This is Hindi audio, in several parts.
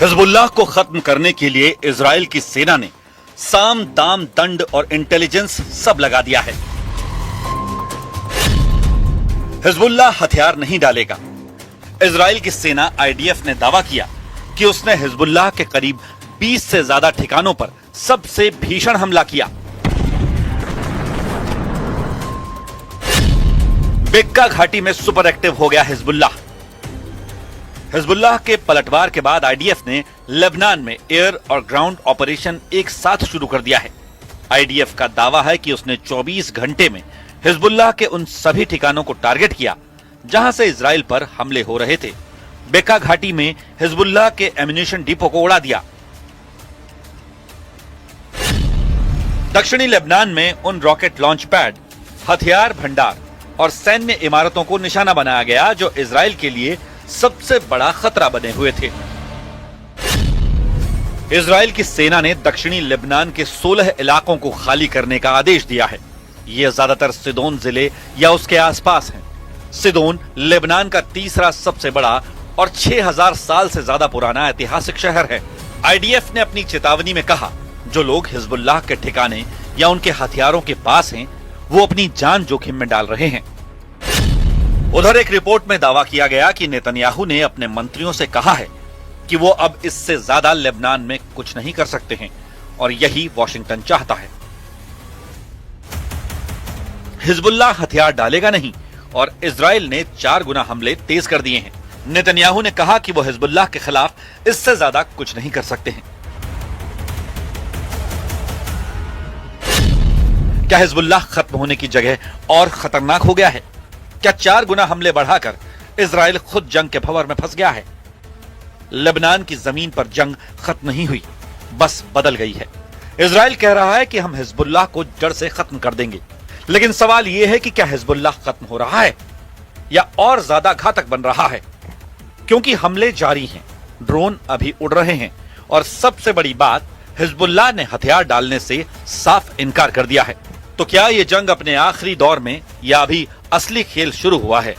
हिजबुल्लाह को खत्म करने के लिए इजराइल की सेना ने साम दाम दंड और इंटेलिजेंस सब लगा दिया है। हिजबुल्लाह हथियार नहीं डालेगा। इजराइल की सेना आईडीएफ ने दावा किया कि उसने हिजबुल्लाह के करीब 20 से ज्यादा ठिकानों पर सबसे भीषण हमला किया। बेक्का घाटी में सुपर एक्टिव हो गया हिजबुल्लाह। हिजबुल्लाह के पलटवार के बाद आईडीएफ ने लेबनान में एयर और ग्राउंड ऑपरेशन एक साथ शुरू कर दिया है। आईडीएफ का दावा है कि उसने 24 घंटे में हिजबुल्लाह के उन सभी ठिकानों को टारगेट किया जहां से इजराइल पर हमले हो रहे थे। बेक्का घाटी में हिजबुल्लाह के एम्यूनिशन डिपो को उड़ा दिया। दक्षिणी लेबनान में उन रॉकेट लॉन्च पैड, हथियार भंडार और सैन्य इमारतों को निशाना बनाया गया जो इजराइल के लिए सबसे बड़ा खतरा बने हुए थे। इजराइल की सेना ने दक्षिणी लेबनान के 16 इलाकों को खाली करने का आदेश दिया है। ये ज्यादातर सिदोन जिले या उसके आसपास हैं। सिदोन लेबनान का तीसरा सबसे बड़ा और 6000 साल से ज्यादा पुराना ऐतिहासिक शहर है। आईडीएफ ने अपनी चेतावनी में कहा, जो लोग हिजबुल्लाह के ठिकाने या उनके हथियारों के पास हैं, वो अपनी जान जोखिम में डाल रहे हैं। उधर एक रिपोर्ट में दावा किया गया कि नेतन्याहू ने अपने मंत्रियों से कहा है कि वो अब इससे ज्यादा लेबनान में कुछ नहीं कर सकते हैं और यही वॉशिंगटन चाहता है। हिजबुल्लाह हथियार डालेगा नहीं और इजराइल ने 4 गुना हमले तेज कर दिए हैं। नेतन्याहू ने कहा कि वो हिजबुल्लाह के खिलाफ इससे ज्यादा कुछ नहीं कर सकते हैं। क्या हिजबुल्लाह खत्म होने की जगह और खतरनाक हो गया है? क्या 4 गुना हमले बढ़ाकर इजराइल खुद जंग के भंवर में फंस गया है? लेबनान की जमीन पर जंग खत्म नहीं हुई, बस बदल गई है। इजराइल कह रहा है कि हम हिजबुल्लाह को जड़ से खत्म कर देंगे, लेकिन सवाल यह है कि क्या हिजबुल्लाह खत्म हो रहा है या और ज्यादा घातक बन रहा है? क्योंकि हमले जारी हैं, ड्रोन अभी उड़ रहे हैं और सबसे बड़ी बात, हिजबुल्लाह ने हथियार डालने से साफ इनकार कर दिया है। तो क्या यह जंग अपने आखिरी दौर में या अभी असली खेल शुरू हुआ है?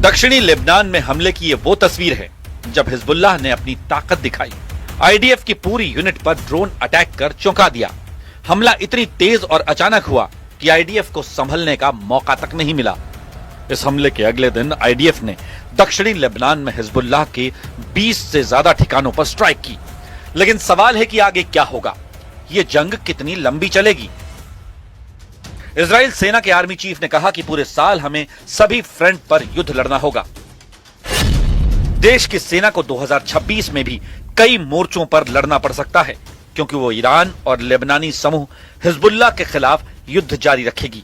दक्षिणी लेबनान में हमले की यह वो तस्वीर है जब हिजबुल्लाह ने अपनी ताकत दिखाई। आईडीएफ की पूरी यूनिट पर ड्रोन अटैक कर चौंका दिया। हमला इतनी तेज और अचानक हुआ कि आईडीएफ को संभलने का मौका तक नहीं मिला। इस हमले के अगले दिन आईडीएफ ने दक्षिणी लेबनान में हिजबुल्लाह के 20 से ज्यादा ठिकानों पर स्ट्राइक की। लेकिन सवाल है कि आगे क्या होगा? यह जंग कितनी लंबी चलेगी? इजराइल सेना के आर्मी चीफ ने कहा कि पूरे साल हमें सभी फ्रंट पर युद्ध लड़ना होगा। देश की सेना को 2026 में भी कई मोर्चों पर लड़ना पड़ सकता है, क्योंकि वो ईरान और लेबनानी समूह हिजबुल्लाह के खिलाफ युद्ध जारी रखेगी।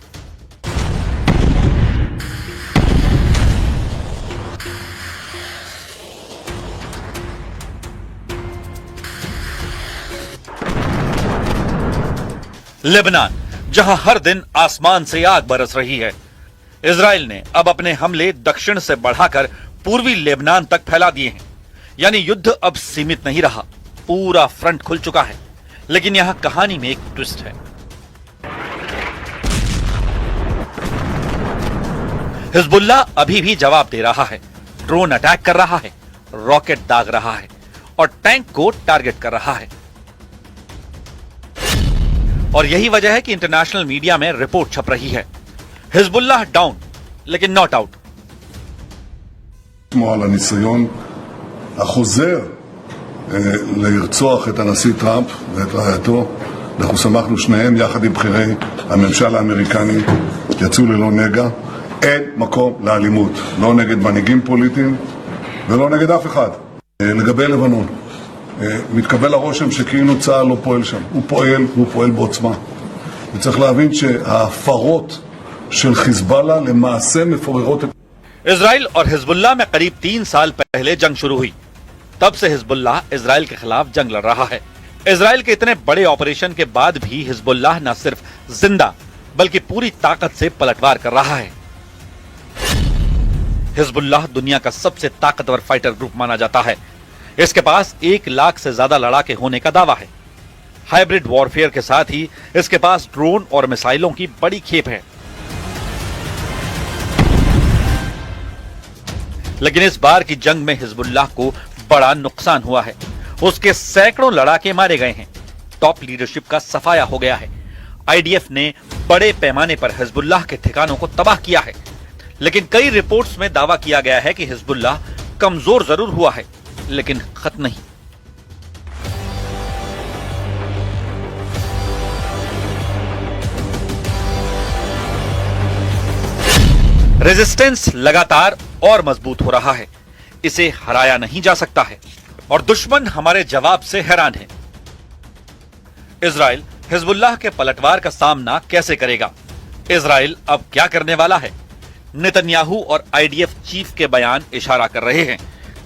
लेबनान, जहां हर दिन आसमान से आग बरस रही है। इजराइल ने अब अपने हमले दक्षिण से बढ़ाकर पूर्वी लेबनान तक फैला दिए हैं। यानी युद्ध अब सीमित नहीं रहा, पूरा फ्रंट खुल चुका है। लेकिन यहां कहानी में एक ट्विस्ट है। हिजबुल्लाह अभी भी जवाब दे रहा है, ड्रोन अटैक कर रहा है, रॉकेट दाग रहा है और टैंक को टारगेट कर रहा है। और यही वजह है कि इंटरनेशनल मीडिया में रिपोर्ट छप रही है, हिजबुल्लाह डाउन लेकिन नॉट आउट। על הניסיון החוזר לרצוח את הנשיא טראמפ ואת רעייתו. אנחנו שמחנו שניהם יחד עם בכירי הממשל האמריקני יצאו ללא נגע. אין מקום לאלימות, לא נגד מנהיגים פוליטיים ולא נגד אף אחד. לגבי לבנון, מתקבל הרושם שכאילו צה"ל לא פועל שם. הוא פועל בעוצמה. וצריך להבין שההפרות של חיזבאללה למעשה מפוררות את... इजराइल और हिजबुल्लाह में करीब 3 साल पहले जंग शुरू हुई। तब से हिजबुल्लाह इजराइल के खिलाफ जंग लड़ रहा है। इजराइल के इतने बड़े ऑपरेशन के बाद भी हिजबुल्लाह न सिर्फ जिंदा बल्कि पूरी ताकत से पलटवार कर रहा है। हिजबुल्लाह दुनिया का सबसे ताकतवर फाइटर ग्रुप माना जाता है। इसके पास 1 लाख से ज्यादा लड़ाके होने का दावा है। हाइब्रिड वॉरफेयर के साथ ही इसके पास ड्रोन और मिसाइलों की बड़ी खेप है। लेकिन इस बार की जंग में हिजबुल्लाह को बड़ा नुकसान हुआ है। उसके सैकड़ों लड़ाके मारे गए हैं। टॉप लीडरशिप का सफाया हो गया है। आईडीएफ ने बड़े पैमाने पर हिजबुल्लाह के ठिकानों को तबाह किया है। लेकिन कई रिपोर्ट्स में दावा किया गया है कि हिजबुल्लाह कमजोर जरूर हुआ है, लेकिन खत्म नहीं। रेजिस्टेंस लगातार और मजबूत हो रहा है। इसे हराया नहीं जा सकता है और दुश्मन हमारे जवाब से हैरान है। इजराइल हिजबुल्लाह के पलटवार का सामना कैसे करेगा? इजराइल अब क्या करने वाला है? नेतन्याहू और आईडीएफ चीफ के बयान इशारा कर रहे हैं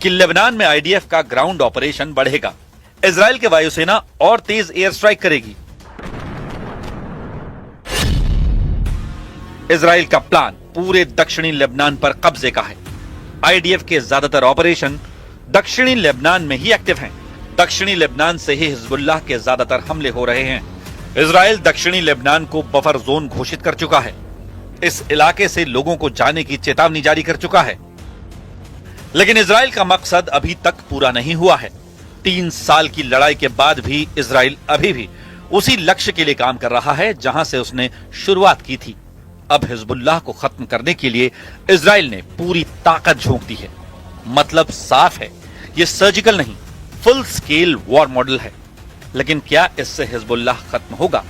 कि लेबनान में आईडीएफ का ग्राउंड ऑपरेशन बढ़ेगा। इजराइल की वायुसेना और तेज एयर स्ट्राइक करेगी। इजराइल का प्लान पूरे दक्षिणी लेबनान पर कब्जे का है। आईडीएफ के ज्यादातर ऑपरेशन दक्षिणी लेबनान में ही एक्टिव हैं। दक्षिणी लेबनान से ही हिजबुल्लाह के ज्यादातर हमले हो रहे हैं। इजराइल दक्षिणी लेबनान को बफर जोन घोषित कर चुका है। इस इलाके से लोगों को जाने की चेतावनी जारी कर चुका है। लेकिन इजराइल का मकसद अभी तक पूरा नहीं हुआ है। 3 साल की लड़ाई के बाद भी इजराइल अभी भी उसी लक्ष्य के लिए काम कर रहा है जहां से उसने शुरुआत की थी। अब हिजबुल्लाह को खत्म करने के लिए इजराइल ने पूरी ताकत झोंक दी है। मतलब साफ है, यह सर्जिकल नहीं, फुल स्केल वॉर मॉडल है। लेकिन क्या इससे हिजबुल्लाह खत्म होगा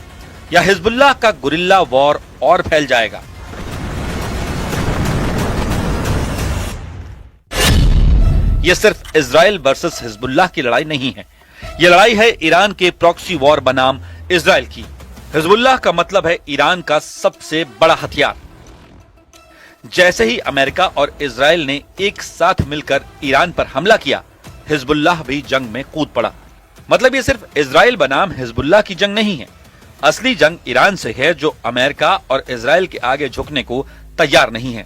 या हिजबुल्लाह का गुरिल्ला वॉर और फैल जाएगा? यह सिर्फ इजराइल वर्सेस हिजबुल्लाह की लड़ाई नहीं है। यह लड़ाई है ईरान के प्रॉक्सी वॉर बनाम इजराइल की। हिजबुल्लाह का मतलब है ईरान का सबसे बड़ा हथियार। जैसे ही अमेरिका और इजराइल ने एक साथ मिलकर ईरान पर हमला किया, हिजबुल्लाह भी जंग में कूद पड़ा। मतलब ये सिर्फ इजराइल बनाम हिजबुल्लाह की जंग नहीं है। असली जंग ईरान से है, जो अमेरिका और इजराइल के आगे झुकने को तैयार नहीं है।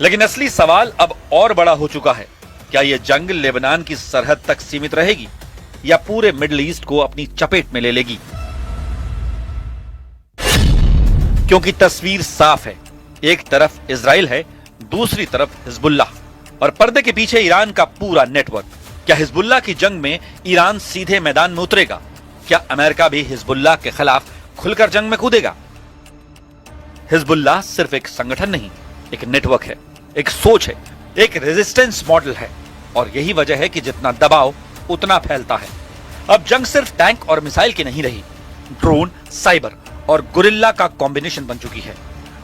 लेकिन असली सवाल अब और बड़ा हो चुका है। क्या यह जंग लेबनान की सरहद तक सीमित रहेगी या पूरे मिडिल ईस्ट को अपनी चपेट में ले लेगी? क्योंकि तस्वीर साफ है। एक तरफ इजराइल है, दूसरी तरफ हिजबुल्लाह और पर्दे के पीछे ईरान का पूरा नेटवर्क। क्या हिजबुल्लाह की जंग में ईरान सीधे मैदान में उतरेगा? क्या अमेरिका भी हिजबुल्लाह के खिलाफ खुलकर जंग में कूदेगा? हिजबुल्लाह सिर्फ एक संगठन नहीं, एक नेटवर्क है, एक सोच है, एक रेजिस्टेंस मॉडल है। और यही वजह है कि जितना दबाव उतना फैलता है। अब जंग सिर्फ टैंक और मिसाइल की नहीं रही, ड्रोन, साइबर और गुरिल्ला का कॉम्बिनेशन बन चुकी है।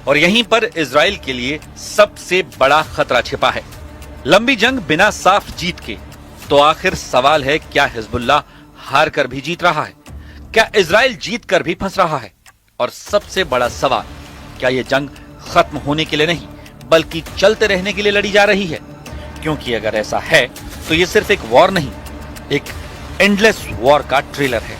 और यहीं पर इजराइल के लिए सबसे बड़ा खतरा छिपा है। लंबी जंग बिना साफ जीत के, तो आखिर सवाल है, क्या हिजबुल्लाह हार कर भी जीत रहा है? क्या इजराइल जीत कर भी फंस रहा है? और सबसे बड़ा सवाल, क्या यह जंग खत्म होने के लिए नहीं बल्कि चलते रहने के लिए लड़ी जा रही है? क्योंकि अगर ऐसा है तो यह सिर्फ एक वॉर नहीं, एक एंडलेस वॉर का ट्रेलर है।